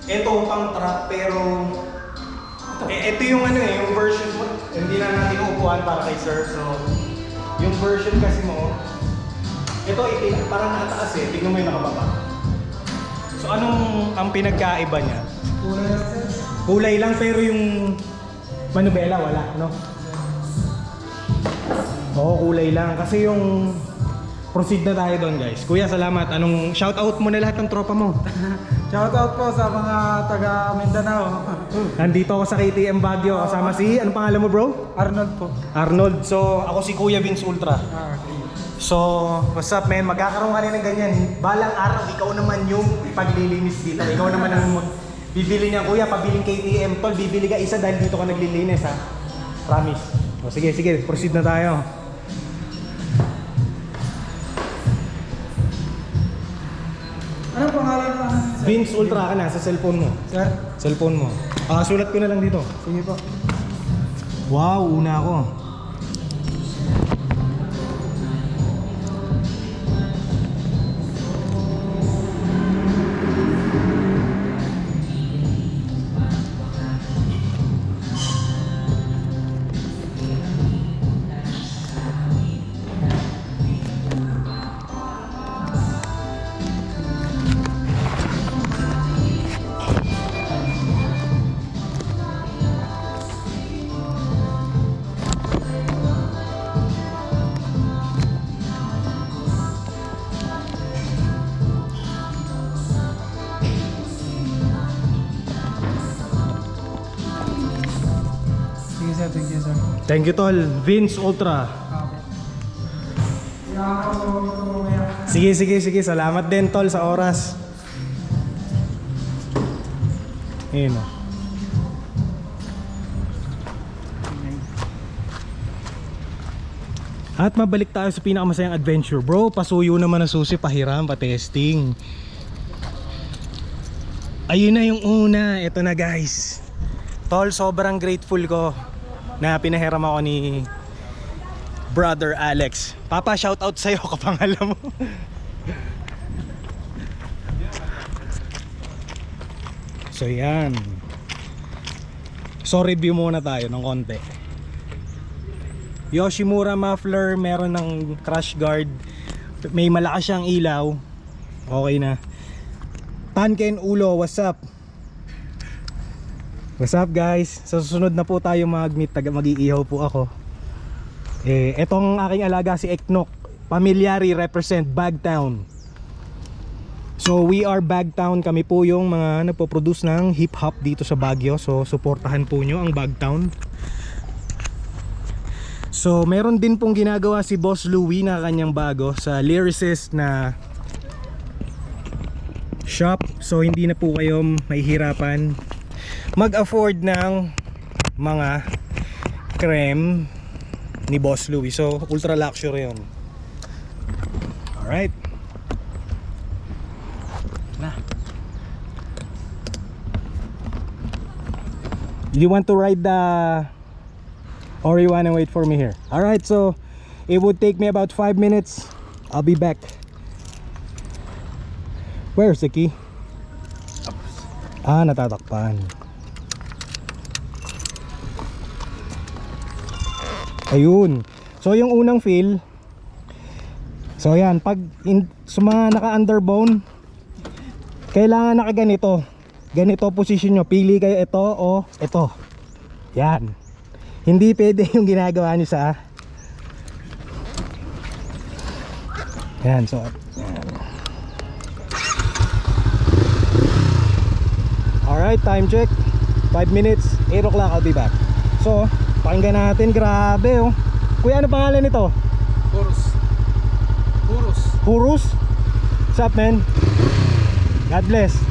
Ito pang truck pero ito yung ano eh, yung version mo. Hindi na natin upuan para kay sir. So, yung version kasi mo, ito parang nakataas eh. Tingnan mo yung nakababa. So, anong ang pinagkaiba niya? Kulay lang pero yung manubela wala, no? Oo, kulay lang. Kasi yung proceed na tayo doon, guys. Kuya, salamat. Anong shoutout mo na lahat ng tropa mo? Shoutout po sa mga taga Mindanao. Nandito ako sa KTM Baguio. Kasama si, anong pangalan mo, bro? Arnold po. Arnold. So, ako si Kuya Vince Ultra. Okay. So, what's up, man? Magkakaroon ka rin ng ganyan. Balang araw, ikaw naman yung paglilinis dito. Ikaw naman ang bibili niya, Kuya, pabiling KTM. Tol, bibili ka isa dahil dito ka naglilinis, ha? Promise. O, sige, sige. Proceed na tayo. Anong pangalan mo? Vince Ultra ka na sa cellphone mo. Sir? Cellphone mo. Sulat ko na lang dito. Sige po. Wow, una ako. Sige sir, thank you sir. Thank you, tol. Vince Ultra. Sige, sige, sige. Salamat din, tol, sa oras. Ayun o. At mabalik tayo sa pinakamasayang adventure, bro. Pasuyo naman ang susi, pahiram, pa-testing. Ayun na yung una. Ito na, guys. Tol, sobrang grateful ko na pinahiram ako ni Brother Alex. Papa, shoutout sa'yo kapag alam mo. So yan. So review muna tayo ng konti. Yoshimura muffler, meron ng crash guard, may malakas siyang ilaw. Okay na. Tanken ulo, what's up? What's up, guys? Sa susunod na po tayo mag-meet, mag-iihaw po ako. Etong aking alaga si Eknok, Pamilyari represent Bagtown. So we are Bagtown, kami po yung mga nagpo-produce ng hip hop dito sa Baguio. So suportahan po nyo ang Bagtown. So meron din pong ginagawa si Boss Louie na kanyang bago sa Lyricist na shop. So hindi na po kayo mahihirapan mag-afford ng mga creme ni Boss Louie. So ultra luxury yun. Alright. Do you want to ride the, or you wanna wait for me here? Alright, so it would take me about 5 minutes. I'll be back. Where's the key? Natatakpan. Ayun. So yung unang feel. So yan, pag sa mga naka-underbone, kailangan nakaganito. Ganito position nyo. Pili kayo ito o ito. Yan. Hindi pwede yung ginagawa nyo sa yan. So yan. Alright, time check 5 minutes, 8 o'clock, I'll be back. So, pakinggan natin. Grabe oh. Kuya, ano pangalan nito? Purus. Purus. Purus? What's up, man? God bless.